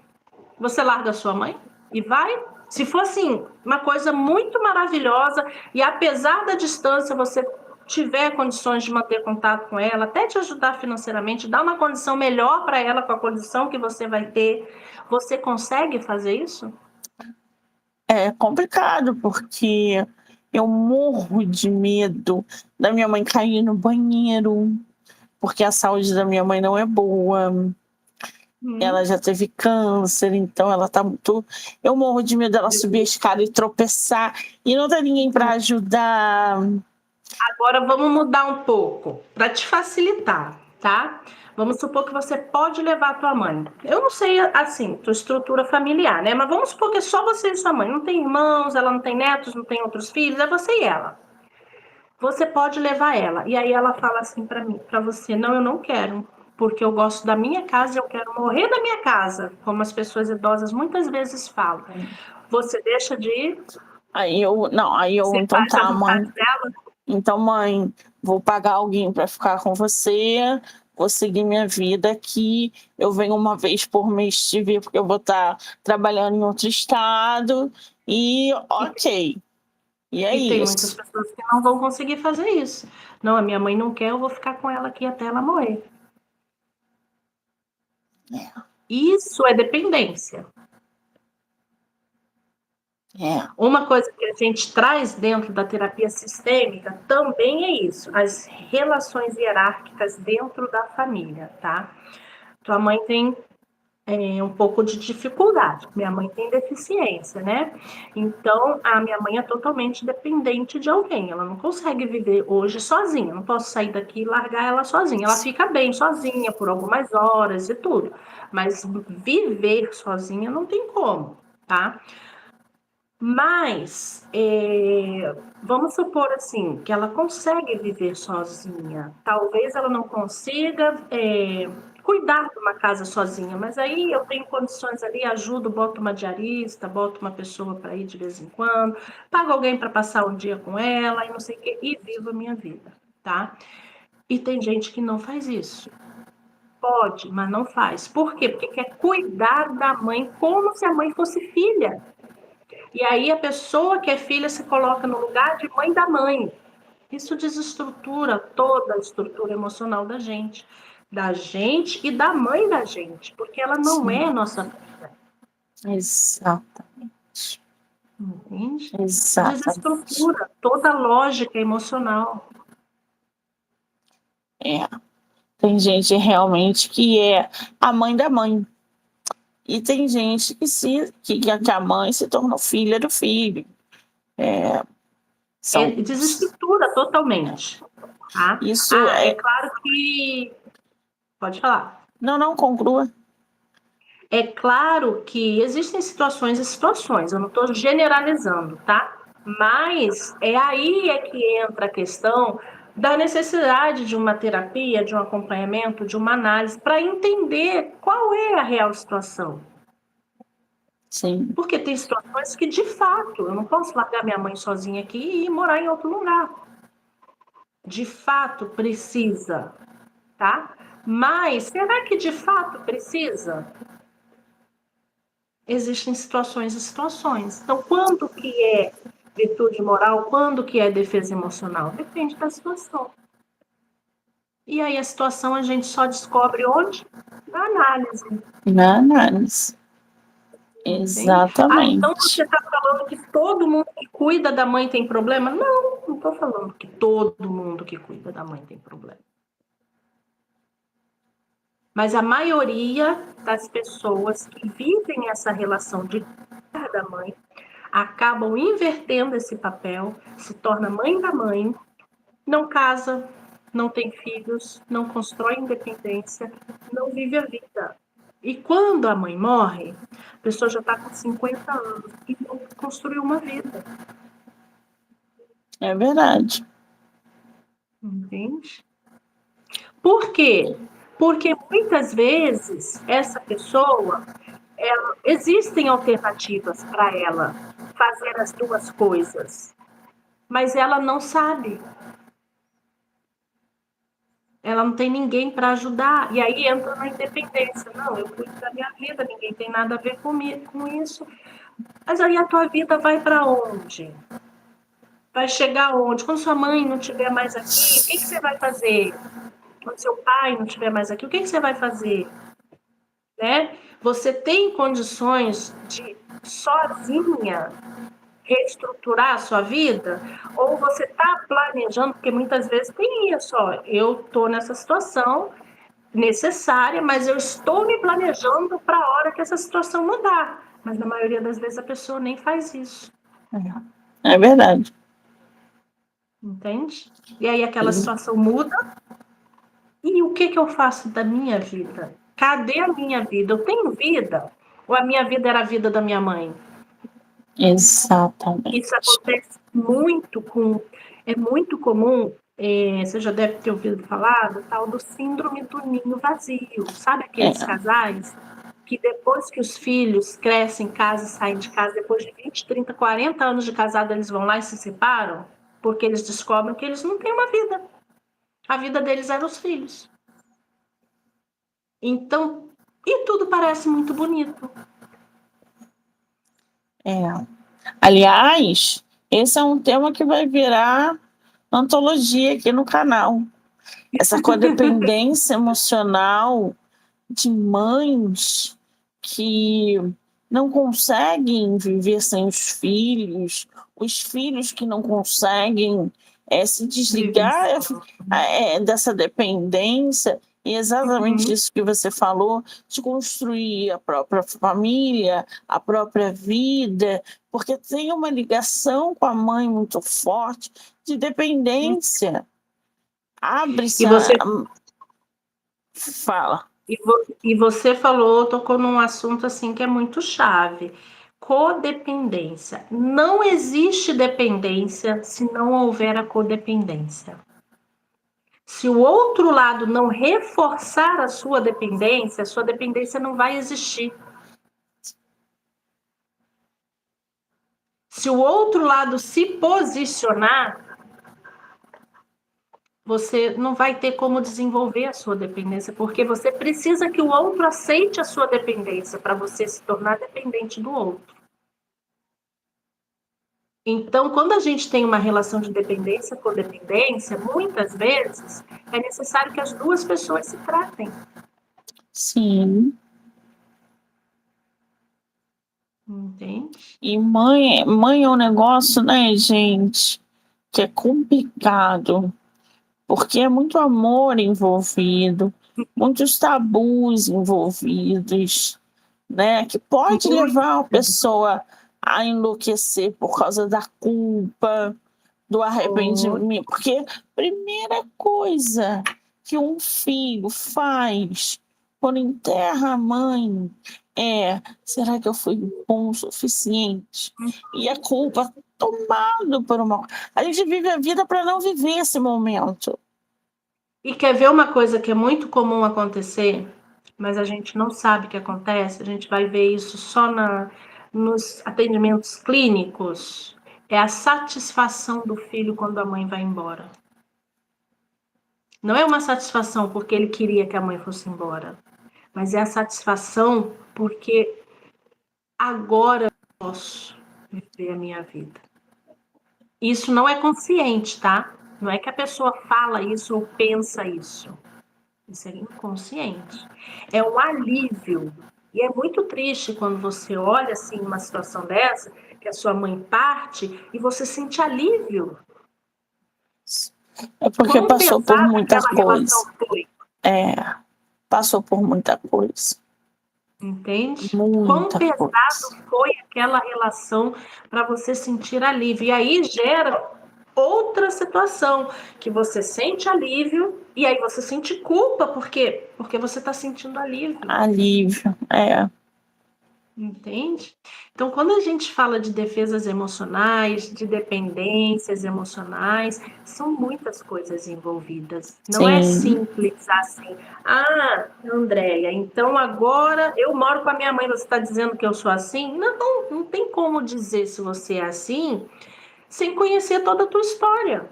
B: você larga a sua mãe e vai? Se for assim, uma coisa muito maravilhosa e apesar da distância você tiver condições de manter contato com ela, até te ajudar financeiramente, dar uma condição melhor para ela com a condição que você vai ter, você consegue fazer isso?
A: É complicado, porque eu morro de medo da minha mãe cair no banheiro, porque a saúde da minha mãe não é boa. Ela já teve câncer, então ela tá muito... Eu morro de medo dela subir a escada e tropeçar, e não ter ninguém para ajudar.
B: Agora vamos mudar um pouco, para te facilitar, tá? Vamos supor que você pode levar a tua mãe. Eu não sei, assim, tua estrutura familiar, né? Mas vamos supor que é só você e sua mãe. Não tem irmãos, ela não tem netos, não tem outros filhos, é você e ela. Você pode levar ela. E aí ela fala assim para mim, para você, não, eu não quero, porque eu gosto da minha casa, eu quero morrer na minha casa, como as pessoas idosas muitas vezes falam. Você deixa de ir?
A: Aí eu, então tá, mãe. Então, mãe, vou pagar alguém para ficar com você, vou seguir minha vida aqui. Eu venho uma vez por mês te ver, porque eu vou estar trabalhando em outro estado. E ok. E é
B: E tem
A: isso.
B: muitas pessoas que não vão conseguir fazer isso. Não, a minha mãe não quer, eu vou ficar com ela aqui até ela morrer. Isso é dependência. Uma coisa que a gente traz dentro da terapia sistêmica também é isso, as relações hierárquicas dentro da família, tá? Tua mãe tem um pouco de dificuldade, minha mãe tem deficiência, né? Então, a minha mãe é totalmente dependente de alguém, ela não consegue viver hoje sozinha, não posso sair daqui e largar ela sozinha, ela fica bem sozinha por algumas horas e tudo, mas viver sozinha não tem como, tá? Mas, vamos supor assim, que ela consegue viver sozinha. Talvez ela não consiga cuidar de uma casa sozinha, mas aí eu tenho condições ali, ajudo, boto uma diarista, boto uma pessoa para ir de vez em quando, pago alguém para passar um dia com ela e não sei o quê, e vivo a minha vida, tá? E tem gente que não faz isso. Pode, mas não faz. Por quê? Porque quer cuidar da mãe como se a mãe fosse filha. E aí a pessoa que é filha se coloca no lugar de mãe da mãe. Isso desestrutura toda a estrutura emocional da gente e da mãe da gente, porque ela não é nossa filha.
A: Exatamente.
B: Entende?
A: Exato.
B: Desestrutura toda a lógica emocional.
A: Tem gente realmente que é a mãe da mãe. E tem gente que a mãe se tornou filha do filho.
B: Desestrutura totalmente. Tá?
A: Isso
B: é claro que... Pode falar.
A: Não, conclua.
B: É claro que existem situações e situações, eu não estou generalizando, tá? Mas aí que entra a questão da necessidade de uma terapia, de um acompanhamento, de uma análise, para entender qual é a real situação.
A: Sim.
B: Porque tem situações que, de fato, eu não posso largar minha mãe sozinha aqui e ir morar em outro lugar. De fato, precisa, tá? Mas será que de fato precisa? Existem situações e situações. Então, quando que é virtude moral, quando que é defesa emocional? Depende da situação. E aí a situação a gente só descobre onde? Na análise.
A: Na análise. Exatamente.
B: Então você está falando que todo mundo que cuida da mãe tem problema? Não estou falando que todo mundo que cuida da mãe tem problema. Mas a maioria das pessoas que vivem essa relação de cuidar da mãe acabam invertendo esse papel, se torna mãe da mãe, não casa, não tem filhos, não constrói independência, não vive a vida. E quando a mãe morre, a pessoa já está com 50 anos e não construiu uma vida.
A: É verdade.
B: Entende? Por quê? Porque muitas vezes essa pessoa, existem alternativas para ela fazer as duas coisas, mas ela não sabe. Ela não tem ninguém para ajudar. E aí entra na independência. Não, eu cuido da minha vida, ninguém tem nada a ver com isso. Mas aí a tua vida vai para onde? Vai chegar onde? Quando sua mãe não estiver mais aqui, o que você vai fazer? Quando seu pai não estiver mais aqui, o que você vai fazer? Né? Você tem condições de, sozinha, reestruturar a sua vida? Ou você está planejando, porque muitas vezes tem isso, ó, eu estou nessa situação necessária, mas eu estou me planejando para a hora que essa situação mudar. Mas na maioria das vezes a pessoa nem faz isso.
A: É verdade.
B: Entende? E aí aquela situação muda. E o que eu faço da minha vida? Cadê a minha vida? Eu tenho vida? Ou a minha vida era a vida da minha mãe?
A: Exatamente.
B: Isso acontece muito é muito comum, você já deve ter ouvido falar do tal do síndrome do ninho vazio. Sabe aqueles casais que depois que os filhos crescem em casa e saem de casa, depois de 20, 30, 40 anos de casado, eles vão lá e se separam? Porque eles descobrem que eles não têm uma vida. A vida deles eram os filhos. Então, e tudo parece muito bonito.
A: Aliás, esse é um tema que vai virar antologia aqui no canal. Essa codependência emocional de mães que não conseguem viver sem os filhos que não conseguem se desligar dessa dependência. E exatamente isso que você falou, de construir a própria família, a própria vida, porque tem uma ligação com a mãe muito forte de dependência. Abre-se Fala.
B: E você tocou num assunto assim que é muito chave. Codependência. Não existe dependência se não houver a codependência. Se o outro lado não reforçar a sua dependência não vai existir. Se o outro lado se posicionar, você não vai ter como desenvolver a sua dependência, porque você precisa que o outro aceite a sua dependência para você se tornar dependente do outro. Então, quando a gente tem uma relação de dependência, codependência, muitas vezes é necessário que as duas pessoas se tratem.
A: Sim.
B: Entende?
A: E mãe é um negócio, né, gente, que é complicado, porque é muito amor envolvido, muitos tabus envolvidos, né, que pode levar a pessoa a enlouquecer por causa da culpa, do arrependimento, porque primeira coisa que um filho faz quando enterra a mãe é: será que eu fui bom o suficiente? E a culpa tomado por uma... A gente vive a vida para não viver esse momento.
B: E quer ver uma coisa que é muito comum acontecer, mas a gente não sabe que acontece? A gente vai ver isso só nos atendimentos clínicos. É a satisfação do filho quando a mãe vai embora. Não é uma satisfação porque ele queria que a mãe fosse embora, mas é a satisfação porque agora eu posso viver a minha vida. Isso não é consciente, tá? Não é que a pessoa fala isso ou pensa isso. Isso é inconsciente. É um alívio. E é muito triste quando você olha assim uma situação dessa, que a sua mãe parte e você sente alívio.
A: É porque
B: Quão
A: passou por
B: pesada
A: muita
B: aquela
A: coisa.
B: relação foi.
A: Passou por muita coisa.
B: Entende? Quão
A: Muita
B: pesado
A: coisa.
B: foi aquela relação para você sentir alívio. E aí gera outra situação, que você sente alívio e aí você sente culpa, por quê? Porque você está sentindo alívio.
A: Alívio,
B: Entende? Então, quando a gente fala de defesas emocionais, de dependências emocionais, são muitas coisas envolvidas. Não é simples assim. Ah, Andréia, então agora eu moro com a minha mãe, você está dizendo que eu sou assim? Não, não tem como dizer se você é assim sem conhecer toda a tua história.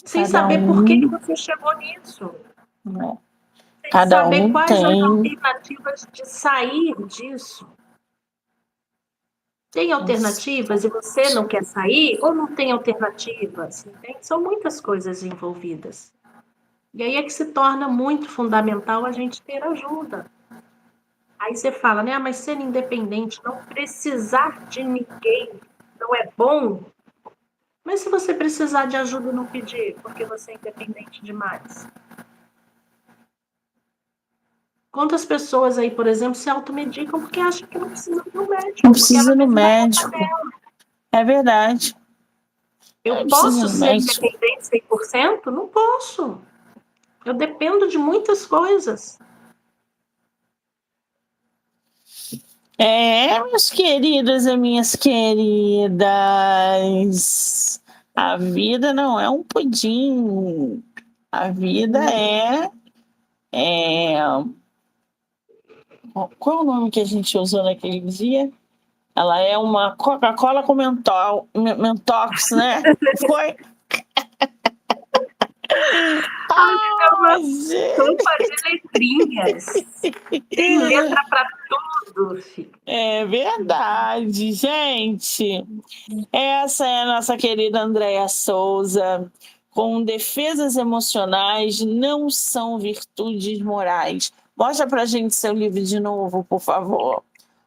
B: Sem saber por que você chegou nisso. Sem saber quais as alternativas de sair disso. Tem alternativas e você não quer sair ou não tem alternativas? Entende? São muitas coisas envolvidas. E aí é que se torna muito fundamental a gente ter ajuda. Aí você fala, né? Mas ser independente, não precisar de ninguém, não é bom? Mas se você precisar de ajuda e não pedir, porque você é independente demais? Quantas pessoas aí, por exemplo, se automedicam porque acham que não precisa ir no médico?
A: Não precisa ir no médico. É verdade.
B: Eu posso ser independente 100%? Não posso. Eu dependo de muitas coisas.
A: Meus queridos e minhas queridas, a vida não é um pudim. A vida qual é o nome que a gente usou naquele dia? Ela é uma Coca-Cola com mentox, né? Foi?
B: Sopa de letrinhas. Tem letra para tudo, filho.
A: É verdade, gente. Essa é a nossa querida Andréia Souza, com defesas emocionais não são virtudes morais. Mostra pra gente seu livro de novo, por favor.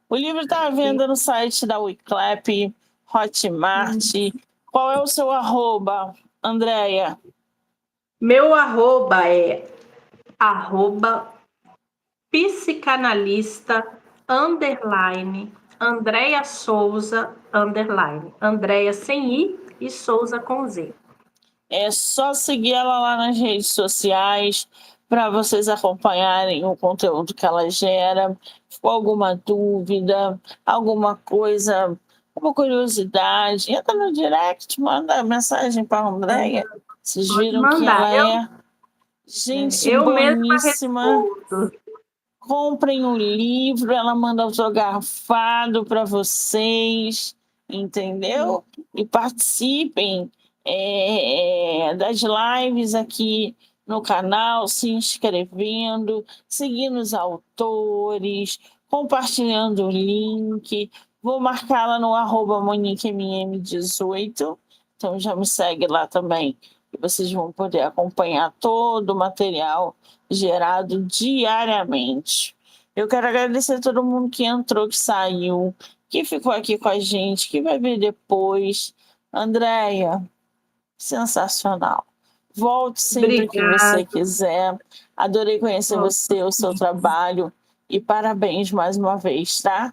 A: O livro está à venda no site da Wiclap, Hotmart. Qual é o seu @, Andréia?
B: Meu arroba é @psicanalista Andréia Souza Andréia sem I e Souza com Z.
A: É só seguir ela lá nas redes sociais para vocês acompanharem o conteúdo que ela gera. Ficou alguma dúvida, alguma coisa, uma curiosidade, entra no direct, manda mensagem para a Andréia. Vocês viram que ela é gente boníssima. Comprem o livro, ela manda autografado para vocês, entendeu? E participem das lives aqui no canal, se inscrevendo, seguindo os autores, compartilhando o link. Vou marcá-la no @MoniqueMM18, então já me segue lá também, e vocês vão poder acompanhar todo o material gerado diariamente. Eu quero agradecer a todo mundo que entrou, que saiu, que ficou aqui com a gente, que vai ver depois. Andréia, sensacional. Volte sempre que você
B: Obrigada.
A: quiser. Adorei conhecer você, o seu trabalho e parabéns mais uma vez, tá?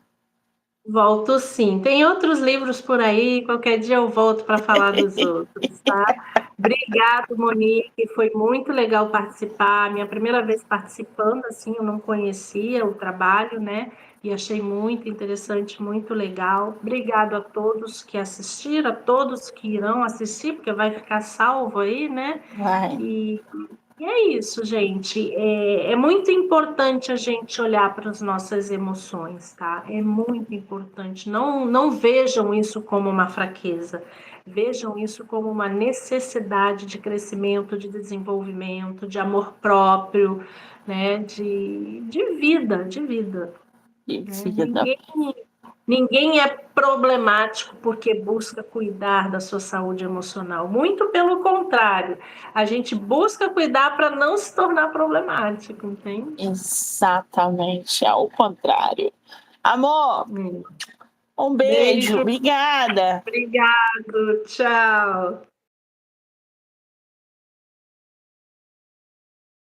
B: Volto sim. Tem outros livros por aí, qualquer dia eu volto para falar dos outros, tá? Obrigado, Monique, foi muito legal participar. Minha primeira vez participando, assim, eu não conhecia o trabalho, né? E achei muito interessante, muito legal. Obrigado a todos que assistiram, a todos que irão assistir, porque vai ficar salvo aí, né?
A: Vai.
B: E é isso, gente. É muito importante a gente olhar para as nossas emoções, tá? É muito importante. Não vejam isso como uma fraqueza. Vejam isso como uma necessidade de crescimento, de desenvolvimento, de amor próprio, né? De vida, de vida.
A: Que
B: Né?
A: vida.
B: Ninguém é problemático porque busca cuidar da sua saúde emocional. Muito pelo contrário, a gente busca cuidar para não se tornar problemático, entende?
A: Exatamente, ao contrário. Amor, um beijo.
B: Beijo,
A: Obrigada.
B: obrigado, tchau.